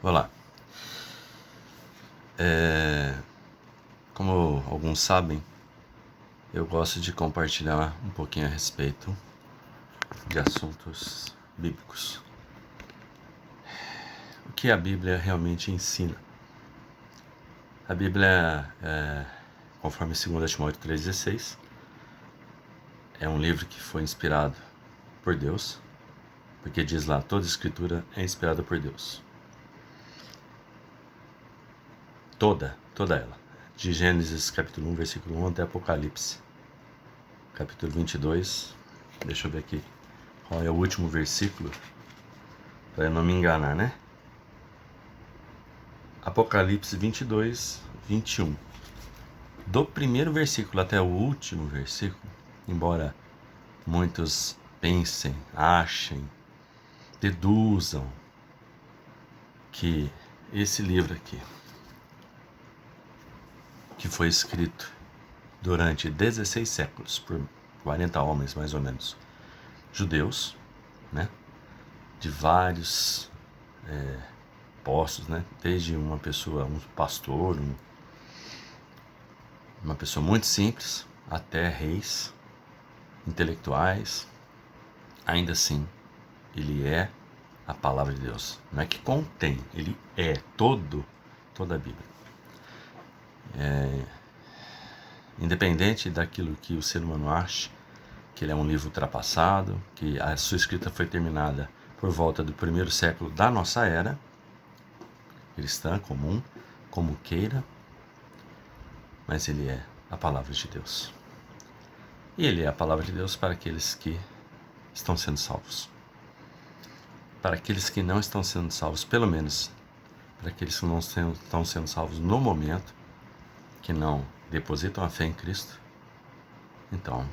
Olá. Como alguns sabem, eu gosto de compartilhar um pouquinho a respeito de assuntos bíblicos. O que a Bíblia realmente ensina? A Bíblia, conforme 2 Timóteo 3,16, é um livro que foi inspirado por Deus, porque diz lá, toda escritura é inspirada por Deus. Toda ela. De Gênesis capítulo 1, versículo 1 até Apocalipse, capítulo 22. Deixa eu ver aqui qual é o último versículo, para eu não me enganar, né? Apocalipse 22, 21. Do primeiro versículo até o último versículo, embora muitos pensem, achem, deduzam que esse livro aqui, que foi escrito durante 16 séculos por 40 homens mais ou menos, judeus, né, de vários postos, né, desde uma pessoa, um pastor, uma pessoa muito simples, até reis, intelectuais. Ainda assim, ele é a palavra de Deus. Não é que contém, ele é toda a Bíblia. Independente daquilo que o ser humano ache, que ele é um livro ultrapassado, que a sua escrita foi terminada por volta do primeiro século da nossa era cristã comum, como queira, mas ele é a palavra de Deus. E ele é a palavra de Deus para aqueles que estão sendo salvos. Para aqueles que não estão sendo salvos, pelo menos para aqueles que não estão sendo salvos no momento, que não depositam a fé em Cristo, então,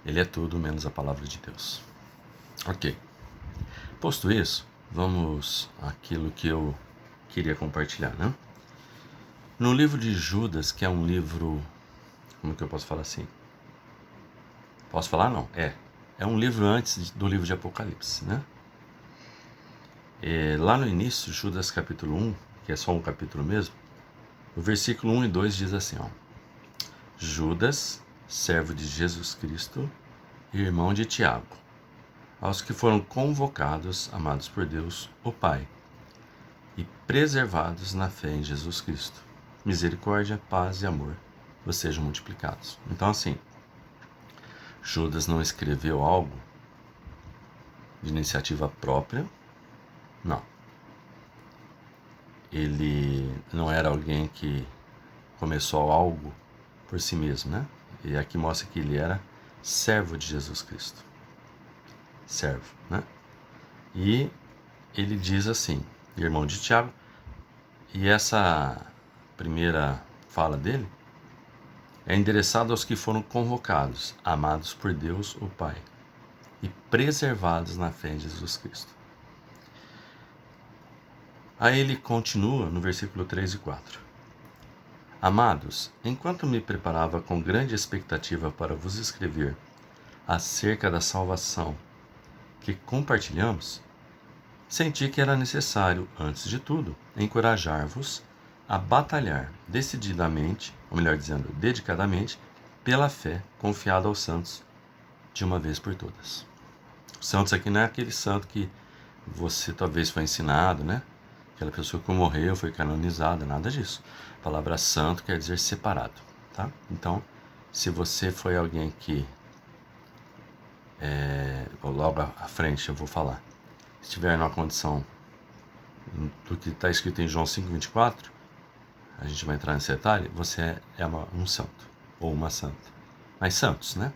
ele é tudo menos a palavra de Deus. Ok. Posto isso, vamos àquilo que eu queria compartilhar, né? No livro de Judas, que é um livro... Como que eu posso falar assim? Posso falar? Não. É um livro antes do livro de Apocalipse, né? Lá no início, Judas capítulo 1, que é só um capítulo mesmo, o versículo 1 e 2 diz assim, ó: Judas, servo de Jesus Cristo e irmão de Tiago, aos que foram convocados, amados por Deus, o Pai, e preservados na fé em Jesus Cristo. Misericórdia, paz e amor vos sejam multiplicados. Então, assim, Judas não escreveu algo de iniciativa própria, não. Ele não era alguém que começou algo por si mesmo, né? E aqui mostra que ele era servo de Jesus Cristo. Servo, né? E ele diz assim, irmão de Tiago, e essa primeira fala dele é endereçada aos que foram convocados, amados por Deus, o Pai, e preservados na fé em Jesus Cristo. Aí ele continua no versículo 3 e 4. Amados, enquanto me preparava com grande expectativa para vos escrever acerca da salvação que compartilhamos, senti que era necessário, antes de tudo, encorajar-vos a batalhar decididamente, ou melhor dizendo, dedicadamente, pela fé confiada aos santos de uma vez por todas. Os santos aqui não é aquele santo que você talvez foi ensinado, né? Aquela pessoa que morreu, foi canonizada, nada disso. A palavra santo quer dizer separado, tá? Então, se você foi alguém que, logo à frente eu vou falar, estiver numa condição do que está escrito em João 5,24, a gente vai entrar nesse detalhe, você é um santo, ou uma santa. Mas santos, né?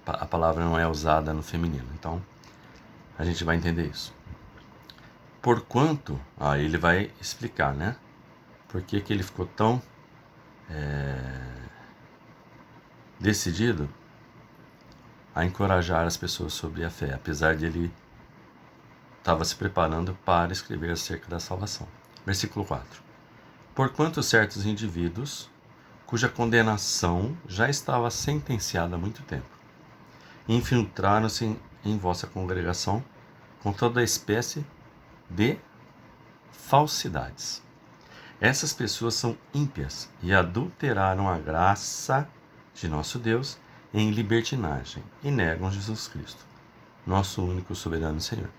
A palavra não é usada no feminino, então a gente vai entender isso. Porquanto, ele vai explicar, né? Por que ele ficou tão decidido a encorajar as pessoas sobre a fé, apesar de ele estava se preparando para escrever acerca da salvação. Versículo 4. Porquanto certos indivíduos, cuja condenação já estava sentenciada há muito tempo, infiltraram-se em vossa congregação com toda a espécie de falsidades. Essas pessoas são ímpias e adulteraram a graça de nosso Deus em libertinagem e negam Jesus Cristo, nosso único soberano Senhor.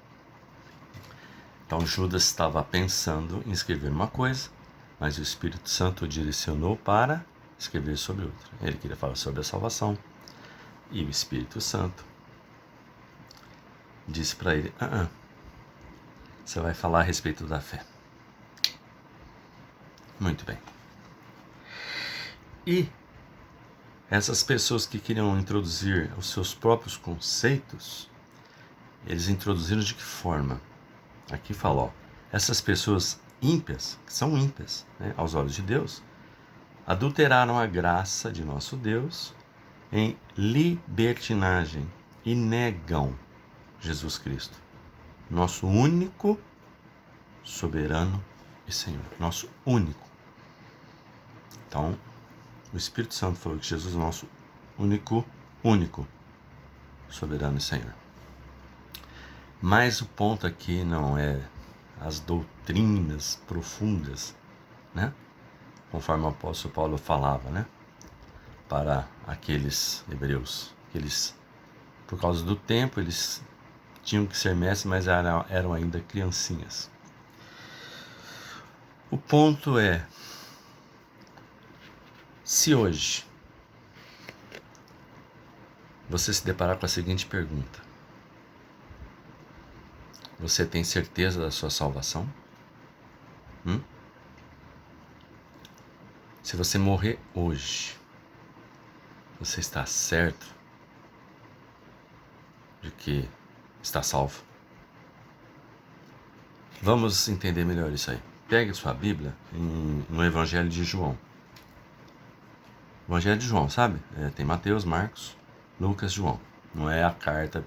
Então Judas estava pensando em escrever uma coisa, mas o Espírito Santo o direcionou para escrever sobre outra. Ele queria falar sobre a salvação e o Espírito Santo disse para ele: você vai falar a respeito da fé. Muito bem. E essas pessoas que queriam introduzir os seus próprios conceitos, eles introduziram de que forma? Aqui fala, ó, essas pessoas ímpias, que são ímpias, né, aos olhos de Deus, adulteraram a graça de nosso Deus em libertinagem e negam Jesus Cristo, nosso único soberano e Senhor, nosso único. Então, o Espírito Santo falou que Jesus é o nosso único soberano e Senhor. Mas o ponto aqui não é as doutrinas profundas, né? Conforme o apóstolo Paulo falava, né? Para aqueles hebreus, que eles, por causa do tempo, eles tinham que ser mestres, mas eram ainda criancinhas. O ponto é, se hoje você se deparar com a seguinte pergunta: você tem certeza da sua salvação? Se você morrer hoje, você está certo de que está salvo? Vamos entender melhor isso aí. Pegue sua Bíblia no Evangelho de João. Evangelho de João, sabe? Tem Mateus, Marcos, Lucas, João. Não é a carta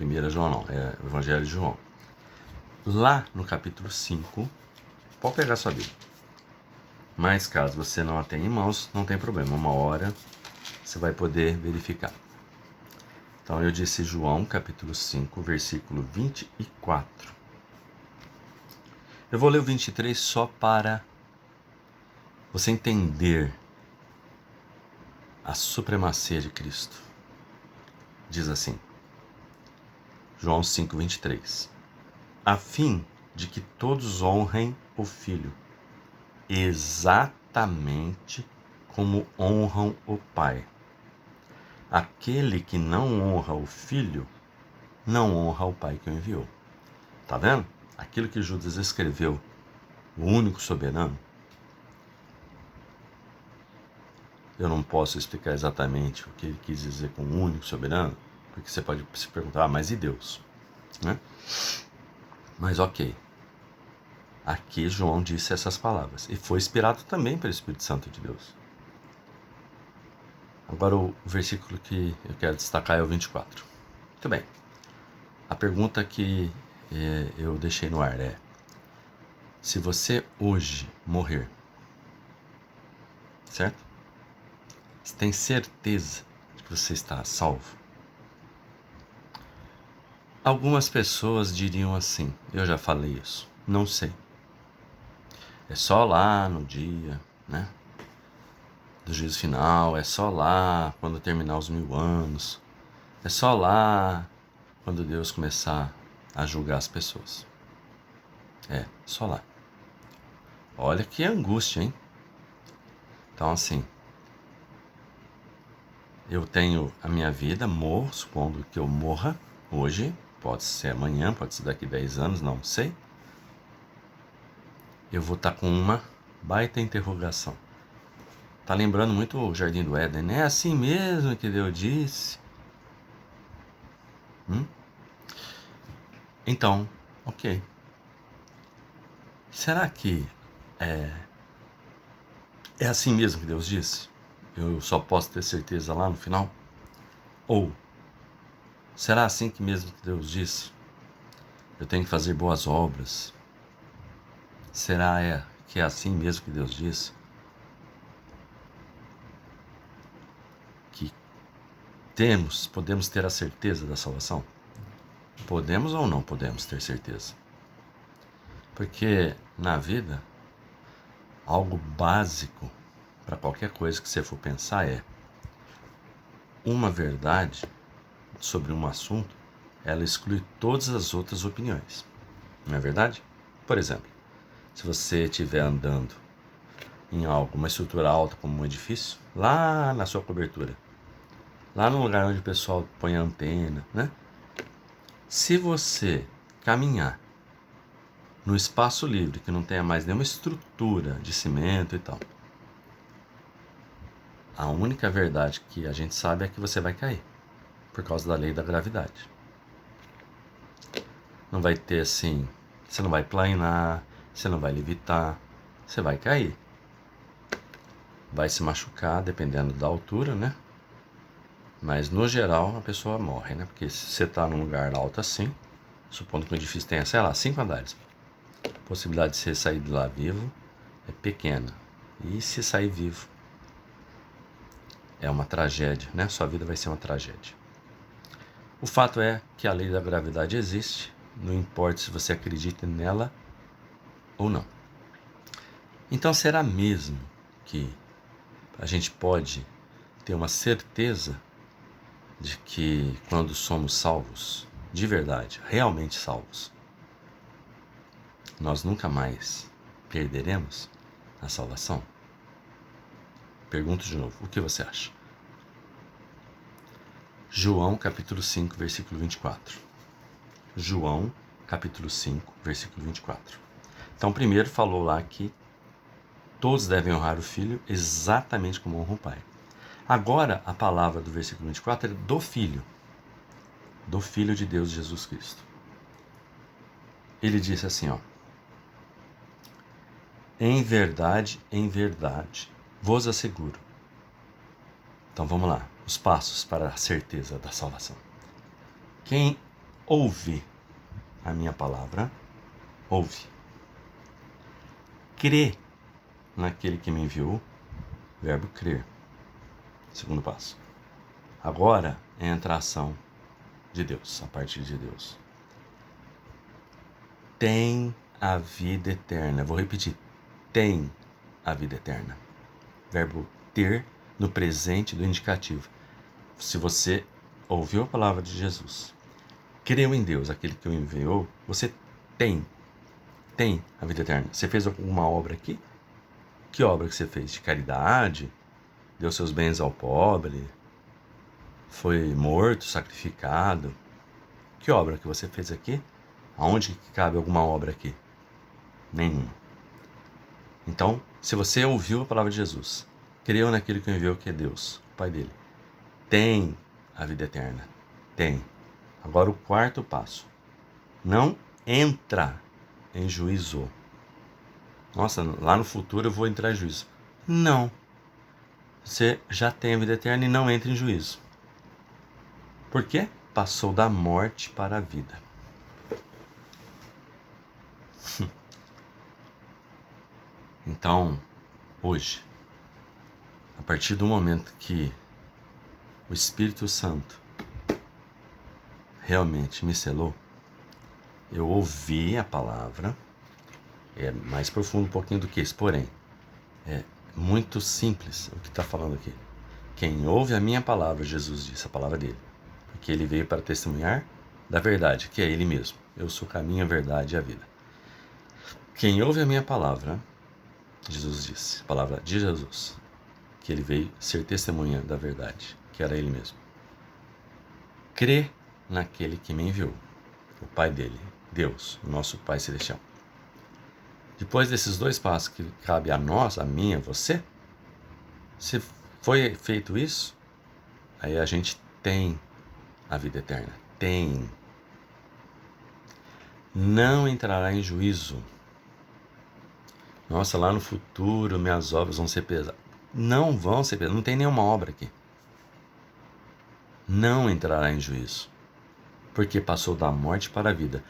1 João, não. É o Evangelho de João. Lá no capítulo 5, pode pegar sua Bíblia. Mas caso você não a tenha em mãos, não tem problema. Uma hora você vai poder verificar. Então eu disse João, capítulo 5, versículo 24. Eu vou ler o 23 só para você entender a supremacia de Cristo. Diz assim, João 5, 23. A fim de que todos honrem o Filho, exatamente como honram o Pai. Aquele que não honra o Filho, não honra o Pai que o enviou. Tá vendo? Aquilo que Judas escreveu, o único soberano, eu não posso explicar exatamente o que ele quis dizer com o único soberano, porque você pode se perguntar, mas e Deus? Né? Mas ok, aqui João disse essas palavras, e foi inspirado também pelo Espírito Santo de Deus. Agora o versículo que eu quero destacar é o 24. Muito bem, a pergunta que eu deixei no ar é: se você hoje morrer, certo? Você tem certeza de que você está salvo? Algumas pessoas diriam assim, eu já falei isso, não sei. É só lá no dia, né, do juízo final, é só lá quando terminar os 1000 anos, é só lá quando Deus começar a julgar as pessoas. Só lá. Olha que angústia, hein? Então assim, eu tenho a minha vida, morro, supondo que eu morra hoje, pode ser amanhã, pode ser daqui 10 anos, não sei. Eu vou estar com uma baita interrogação. Tá lembrando muito o Jardim do Éden, né? É assim mesmo que Deus disse. Então, ok. Será que é assim mesmo que Deus disse? Eu só posso ter certeza lá no final? Ou será assim que mesmo que Deus disse? Eu tenho que fazer boas obras? Será que é assim mesmo que Deus disse? Que podemos ter a certeza da salvação? Podemos ou não podemos ter certeza? Porque na vida, algo básico para qualquer coisa que você for pensar é uma verdade sobre um assunto, ela exclui todas as outras opiniões. Não é verdade? Por exemplo, se você estiver andando em algo, uma estrutura alta como um edifício, lá na sua cobertura, lá no lugar onde o pessoal põe a antena, né? Se você caminhar no espaço livre, que não tenha mais nenhuma estrutura de cimento e tal, a única verdade que a gente sabe é que você vai cair, por causa da lei da gravidade. Não vai ter assim, você não vai planar, você não vai levitar, você vai cair. Vai se machucar, dependendo da altura, né? Mas no geral a pessoa morre, né? Porque se você está num lugar alto assim, supondo que o edifício tenha, sei lá, 5 andares, a possibilidade de você sair de lá vivo é pequena. E se sair vivo, é uma tragédia, né? Sua vida vai ser uma tragédia. O fato é que a lei da gravidade existe, não importa se você acredita nela ou não. Então será mesmo que a gente pode ter uma certeza de que quando somos salvos, de verdade, realmente salvos, nós nunca mais perderemos a salvação? Pergunto de novo, o que você acha? João capítulo 5, versículo 24. João capítulo 5, versículo 24. Então primeiro falou lá que todos devem honrar o Filho exatamente como honram o Pai. Agora a palavra do versículo 24 é do Filho de Deus, Jesus Cristo. Ele disse assim, ó: em verdade, vos asseguro. Então vamos lá, os passos para a certeza da salvação. Quem ouve a minha palavra, ouve. Crê naquele que me enviou, verbo crer. Segundo passo. Agora entra a ação de Deus, a partir de Deus. Tem a vida eterna. Vou repetir. Tem a vida eterna. Verbo ter no presente do indicativo. Se você ouviu a palavra de Jesus, creu em Deus, aquele que o enviou, você tem a vida eterna. Você fez alguma obra aqui? Que obra que você fez? De caridade? Deu seus bens ao pobre? Foi morto, sacrificado? Que obra que você fez aqui? Aonde que cabe alguma obra aqui? Nenhuma. Então, se você ouviu a palavra de Jesus, creu naquele que enviou, que é Deus, o Pai dele, tem a vida eterna. Tem. Agora o quarto passo. Não entra em juízo. Nossa, lá no futuro eu vou entrar em juízo. Não. Você já tem a vida eterna e não entra em juízo. Por quê? Passou da morte para a vida. Então, hoje, a partir do momento que o Espírito Santo realmente me selou, eu ouvi a palavra, é mais profundo um pouquinho do que isso, porém, é muito simples o que está falando aqui. Quem ouve a minha palavra, Jesus disse, a palavra dele, porque ele veio para testemunhar da verdade, que é ele mesmo. Eu sou o caminho, a verdade e a vida. Quem ouve a minha palavra, Jesus disse, a palavra de Jesus, que ele veio ser testemunha da verdade, que era ele mesmo. Crê naquele que me enviou, o Pai dele, Deus, o nosso Pai Celestial. Depois desses dois passos que cabe a nós, a mim, a você, se foi feito isso, aí a gente tem a vida eterna. Tem. Não entrará em juízo. Nossa, lá no futuro minhas obras vão ser pesadas. Não vão ser pesadas. Não tem nenhuma obra aqui. Não entrará em juízo. Porque passou da morte para a vida.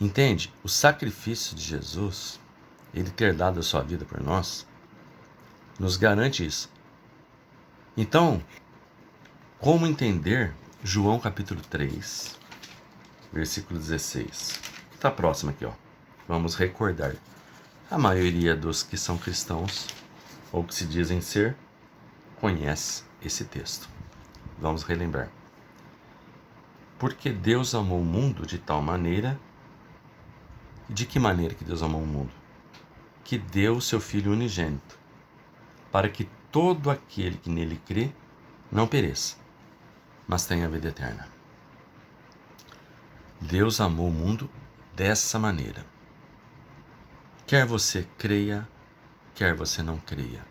Entende? O sacrifício de Jesus, ele ter dado a sua vida por nós, nos garante isso. Então, como entender João capítulo 3, versículo 16? Está próximo aqui, ó. Vamos recordar. A maioria dos que são cristãos, ou que se dizem ser, conhece esse texto. Vamos relembrar. Porque Deus amou o mundo de tal maneira. De que maneira que Deus amou o mundo? Que deu o seu Filho unigênito, para que todo aquele que nele crê não pereça, mas tenha a vida eterna. Deus amou o mundo dessa maneira. Quer você creia, quer você não creia,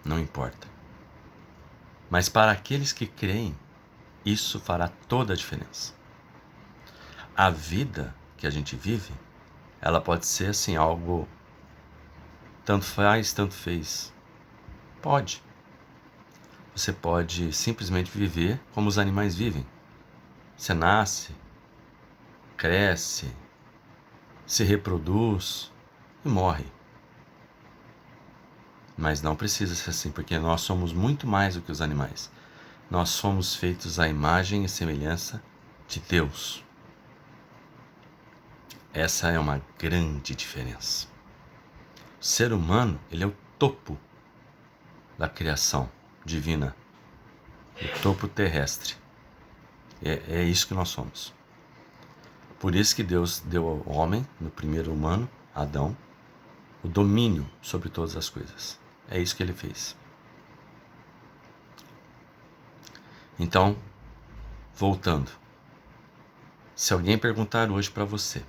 não importa. Mas para aqueles que creem, isso fará toda a diferença. A vida que a gente vive, ela pode ser assim, algo tanto faz, tanto fez. Pode. Você pode simplesmente viver como os animais vivem. Você nasce, cresce, se reproduz e morre. Mas não precisa ser assim, porque nós somos muito mais do que os animais. Nós somos feitos à imagem e semelhança de Deus. Essa é uma grande diferença. O ser humano, ele é o topo da criação divina, o topo terrestre. É isso que nós somos. Por isso que Deus deu ao homem, no primeiro humano, Adão, o domínio sobre todas as coisas. É isso que ele fez. Então, voltando. Se alguém perguntar hoje para você,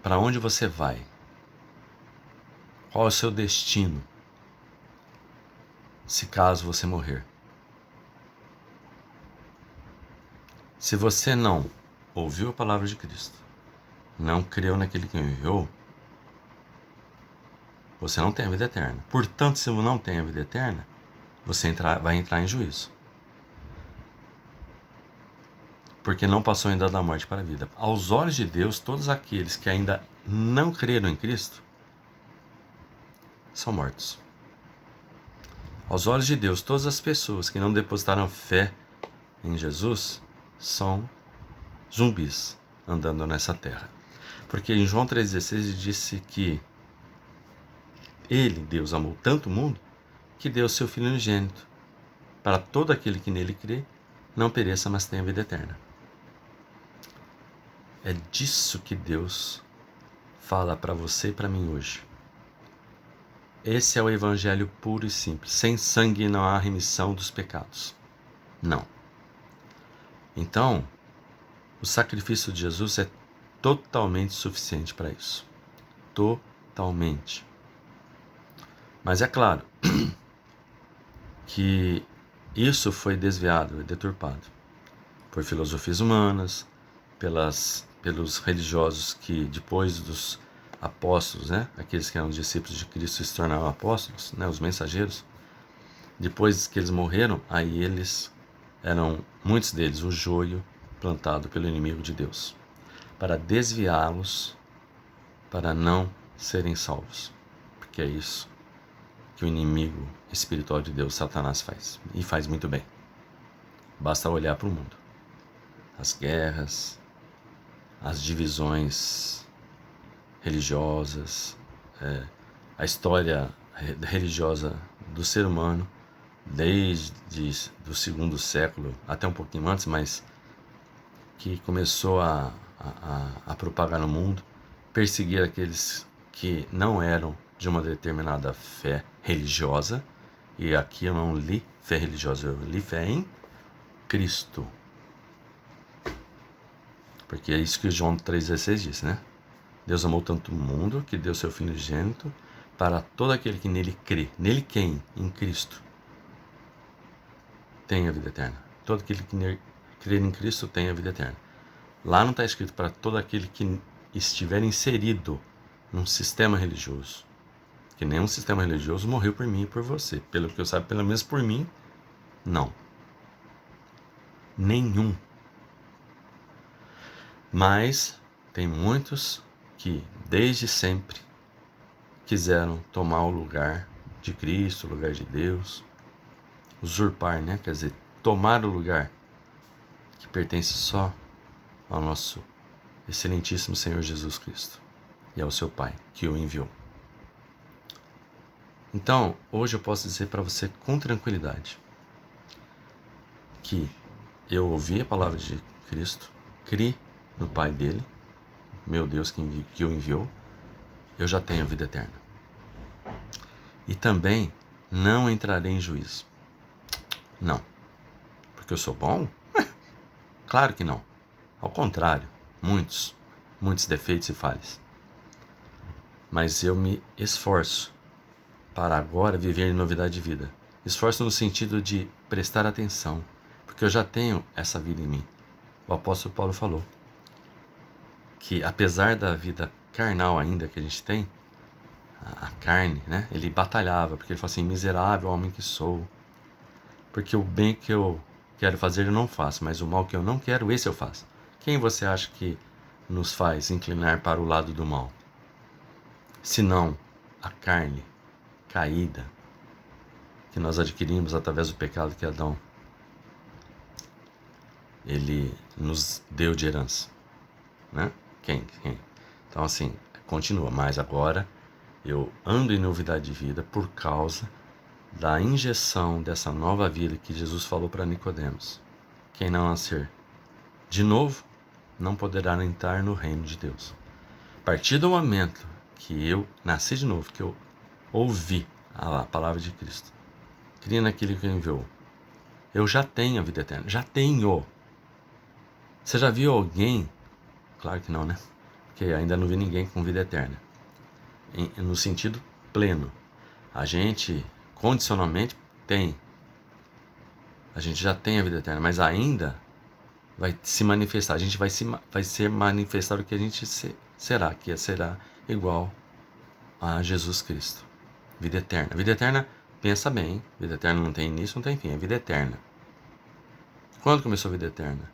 para onde você vai? Qual é o seu destino? Se caso você morrer. Se você não ouviu a palavra de Cristo, não creu naquele que o enviou, você não tem a vida eterna. Portanto, se você não tem a vida eterna, você vai entrar em juízo. Porque não passou ainda da morte para a vida. Aos olhos de Deus, todos aqueles que ainda não creram em Cristo são mortos. Aos olhos de Deus, todas as pessoas que não depositaram fé em Jesus são zumbis andando nessa terra. Porque em João 3,16 ele disse que ele, Deus, amou tanto o mundo que deu o seu Filho unigênito para todo aquele que nele crê não pereça, mas tenha vida eterna. É disso que Deus fala para você e para mim hoje. Esse é o evangelho puro e simples. Sem sangue não há remissão dos pecados. Não. Então, o sacrifício de Jesus é totalmente suficiente para isso. Totalmente. Mas é claro que isso foi desviado, deturpado por filosofias humanas, pelos religiosos que depois dos apóstolos, aqueles que eram discípulos de Cristo se tornaram apóstolos, os mensageiros, depois que eles morreram, aí eles eram, muitos deles, o joio plantado pelo inimigo de Deus, para desviá-los, para não serem salvos, porque é isso que o inimigo espiritual de Deus, Satanás, faz, e faz muito bem. Basta olhar para o mundo, as guerras, as divisões religiosas, a história religiosa do ser humano, desde do segundo século, até um pouquinho antes, mas que começou a propagar no mundo, perseguir aqueles que não eram de uma determinada fé religiosa, e aqui eu não li fé religiosa, eu li fé em Cristo. Porque é isso que João 3,16 diz, Deus amou tanto o mundo que deu seu Filho unigênito para todo aquele que nele crê. Nele quem? Em Cristo. Tem a vida eterna. Todo aquele que crê em Cristo tem a vida eterna. Lá não está escrito para todo aquele que estiver inserido num sistema religioso. Que nenhum sistema religioso morreu por mim e por você. Pelo que eu saiba, pelo menos por mim, não. Nenhum. Mas tem muitos que desde sempre quiseram tomar o lugar de Cristo, o lugar de Deus, usurpar, quer dizer, tomar o lugar que pertence só ao nosso excelentíssimo Senhor Jesus Cristo e ao seu Pai que o enviou. Então, hoje eu posso dizer para você com tranquilidade que eu ouvi a palavra de Cristo, criei no Pai dele, meu Deus que o enviou, eu já tenho a vida eterna. E também não entrarei em juízo. Não. Porque eu sou bom? Claro que não. Ao contrário, muitos defeitos e falhas. Mas eu me esforço para agora viver em novidade de vida. Esforço no sentido de prestar atenção, porque eu já tenho essa vida em mim. O apóstolo Paulo falou que apesar da vida carnal ainda que a gente tem, a carne, né? Ele batalhava, porque ele falou assim, miserável homem que sou, porque o bem que eu quero fazer eu não faço, mas o mal que eu não quero, esse eu faço. Quem você acha que nos faz inclinar para o lado do mal? Senão a carne caída que nós adquirimos através do pecado que Adão ele nos deu de herança, né? Quem? Então assim, continua, mas agora eu ando em novidade de vida por causa da injeção dessa nova vida que Jesus falou para Nicodemos. Quem não nascer de novo não poderá entrar no reino de Deus. A partir do momento que eu nasci de novo, que eu ouvi a palavra de Cristo, criei naquele que enviou, eu já tenho a vida eterna, já tenho. Você já viu alguém? Claro que não, né? Porque ainda não vi ninguém com vida eterna. No sentido pleno. A gente, condicionalmente, tem. A gente já tem a vida eterna, mas ainda vai se manifestar. A gente vai ser manifestado o que a gente será, que será igual a Jesus Cristo. Vida eterna. Vida eterna, pensa bem, vida eterna não tem início, não tem fim, é vida eterna. Quando começou a vida eterna?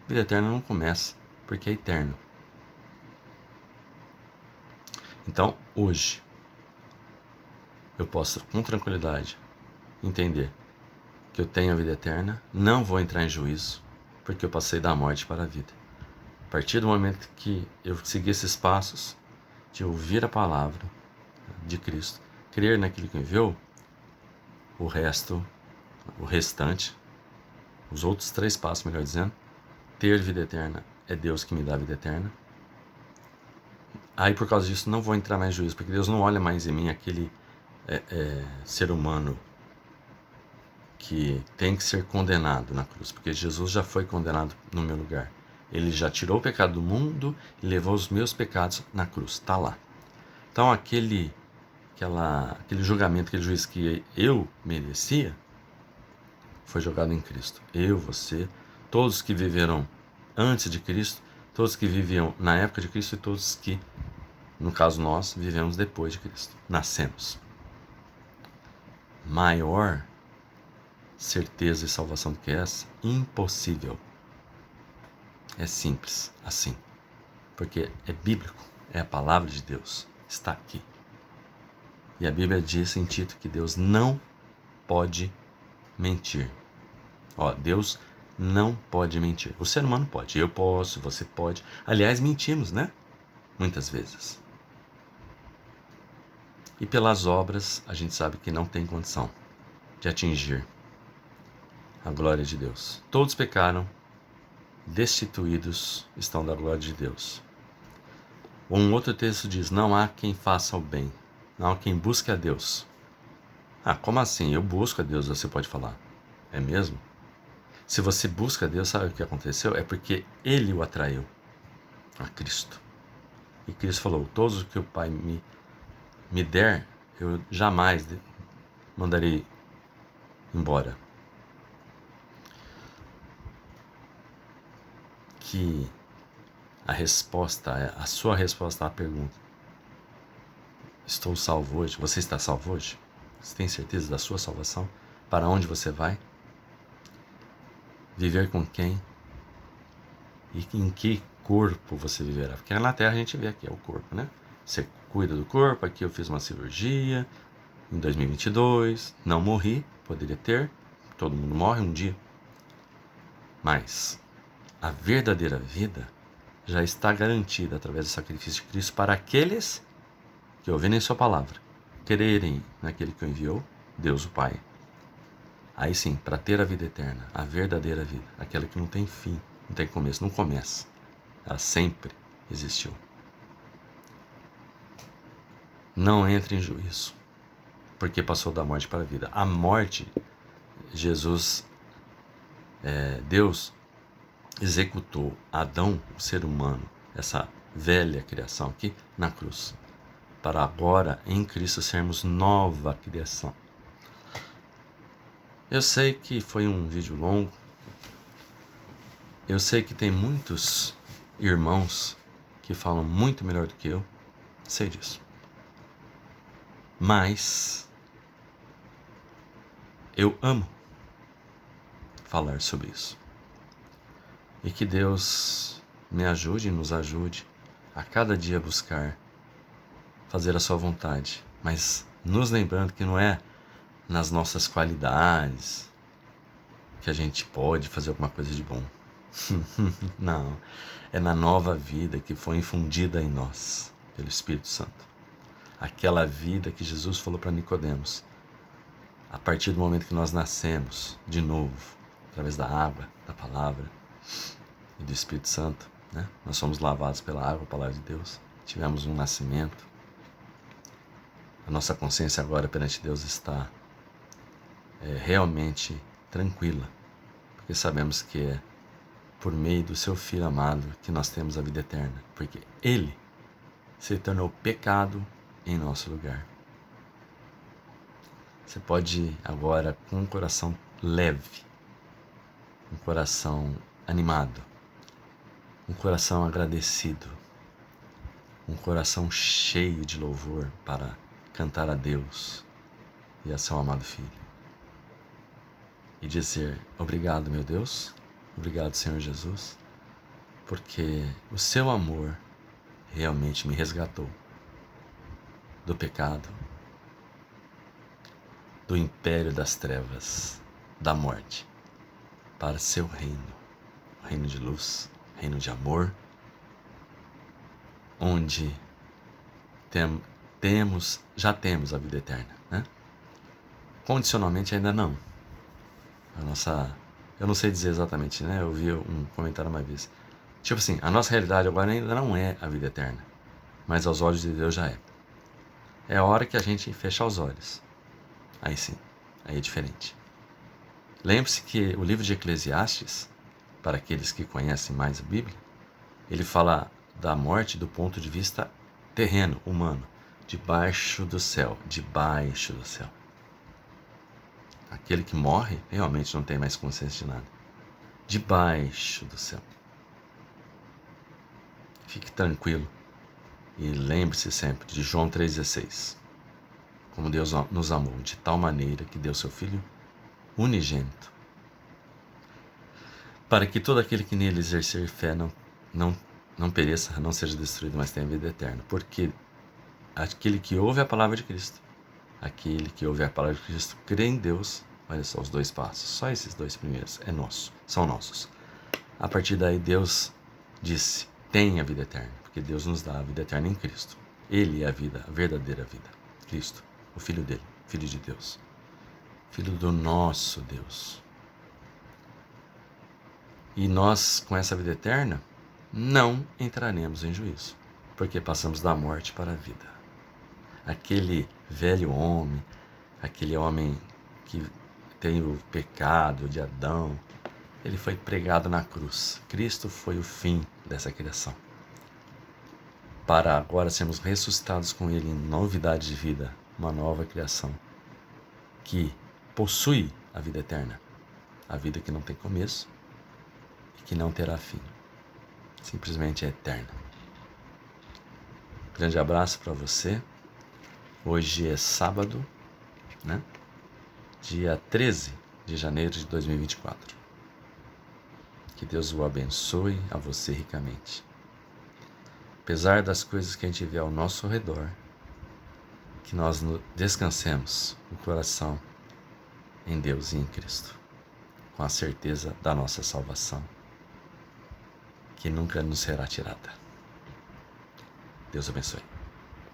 Vida eterna não começa, porque é eterno. Então, hoje, eu posso com tranquilidade entender que eu tenho a vida eterna, não vou entrar em juízo, porque eu passei da morte para a vida. A partir do momento que eu segui esses passos, de ouvir a palavra de Cristo, crer naquilo que enviou, o restante, os outros 3 passos, melhor dizendo, ter vida eterna, é Deus que me dá a vida eterna. Aí por causa disso não vou entrar mais em juízo, porque Deus não olha mais em mim aquele ser humano que tem que ser condenado na cruz, porque Jesus já foi condenado no meu lugar. Ele já tirou o pecado do mundo e levou os meus pecados na cruz, está lá. Então aquele julgamento, aquele juízo que eu merecia, foi jogado em Cristo. Eu, você, todos que viveram antes de Cristo, todos que viviam na época de Cristo e todos que, no caso nós, vivemos depois de Cristo. Nascemos. Maior certeza de salvação do que essa? Impossível. É simples, assim. Porque é bíblico, é a palavra de Deus, está aqui. E a Bíblia diz em Tito que Deus não pode mentir. Deus não pode mentir. O ser humano pode, eu posso, você pode. Aliás, mentimos, né? Muitas vezes. E pelas obras, a gente sabe que não tem condição de atingir a glória de Deus. Todos pecaram, destituídos estão da glória de Deus. Um outro texto diz, não há quem faça o bem, não há quem busque a Deus. Como assim? Eu busco a Deus, você pode falar. É mesmo? Se você busca a Deus, sabe o que aconteceu? É porque Ele o atraiu a Cristo. E Cristo falou, todos os que o Pai me der, eu jamais mandarei embora. Que a sua resposta à pergunta, estou salvo hoje? Você está salvo hoje? Você tem certeza da sua salvação? Para onde você vai? Viver com quem? E em que corpo você viverá? Porque na Terra a gente vê aqui, é o corpo, né? Você cuida do corpo, aqui eu fiz uma cirurgia em 2022, não morri, poderia ter, todo mundo morre um dia. Mas a verdadeira vida já está garantida através do sacrifício de Cristo para aqueles que ouvirem sua palavra, crerem naquele que o enviou, Deus o Pai. Aí sim, para ter a vida eterna, a verdadeira vida, aquela que não tem fim, não tem começo, não começa. Ela sempre existiu. Não entre em juízo, porque passou da morte para a vida. A morte, Deus executou Adão, o ser humano, essa velha criação aqui, na cruz, para agora em Cristo sermos nova criação. Eu sei que foi um vídeo longo, eu sei que tem muitos irmãos que falam muito melhor do que eu, sei disso. Mas eu amo falar sobre isso. E que Deus me ajude e nos ajude a cada dia buscar fazer a sua vontade, mas nos lembrando que não é nas nossas qualidades que a gente pode fazer alguma coisa de bom. Não, é na nova vida que foi infundida em nós pelo Espírito Santo. Aquela vida que Jesus falou para Nicodemos. A partir do momento que nós nascemos de novo, através da água, da palavra e do Espírito Santo, né? Nós somos lavados pela água, a palavra de Deus. Tivemos um nascimento. A nossa consciência agora perante Deus está realmente tranquila, porque sabemos que é por meio do seu Filho amado que nós temos a vida eterna, porque Ele se tornou pecado em nosso lugar. Você pode agora, com um coração leve, um coração animado, um coração agradecido, um coração cheio de louvor para cantar a Deus e a seu amado Filho. E dizer: obrigado, meu Deus, obrigado, Senhor Jesus, porque o seu amor realmente me resgatou do pecado, do império das trevas, da morte, para seu reino, reino de luz, reino de amor, onde já temos a vida eterna, né? Condicionalmente ainda não. Eu não sei dizer exatamente, né? Eu vi um comentário uma vez. Tipo assim, a nossa realidade agora ainda não é a vida eterna, mas aos olhos de Deus já é. É a hora que a gente fechar os olhos. Aí sim, aí é diferente. Lembre-se que o livro de Eclesiastes, para aqueles que conhecem mais a Bíblia, ele fala da morte do ponto de vista terreno, humano, debaixo do céu, debaixo do céu. Aquele que morre realmente não tem mais consciência de nada. Debaixo do céu. Fique tranquilo e lembre-se sempre de João 3,16. Como Deus nos amou de tal maneira que deu seu Filho unigênito, para que todo aquele que nele exercer fé não pereça, não seja destruído, mas tenha vida eterna. Porque aquele que ouve a palavra de Cristo, aquele que ouve a palavra de Cristo, crê em Deus. Olha só os dois passos, só esses dois primeiros são nossos. A partir daí Deus disse: tenha vida eterna, porque Deus nos dá a vida eterna em Cristo. Ele é a vida, a verdadeira vida. Cristo, o Filho dele, Filho de Deus, Filho do nosso Deus. E nós, com essa vida eterna, não entraremos em juízo, porque passamos da morte para a vida. Aquele velho homem, aquele homem que tem o pecado de Adão, ele foi pregado na cruz. Cristo foi o fim dessa criação, para agora sermos ressuscitados com Ele em novidade de vida, uma nova criação que possui a vida eterna, a vida que não tem começo e que não terá fim, simplesmente é eterna. Grande abraço para você. Hoje é sábado, né? Dia 13 de janeiro de 2024. Que Deus o abençoe a você ricamente. Apesar das coisas que a gente vê ao nosso redor, que nós descansemos o coração em Deus e em Cristo, com a certeza da nossa salvação. que nunca nos será tirada. Deus abençoe.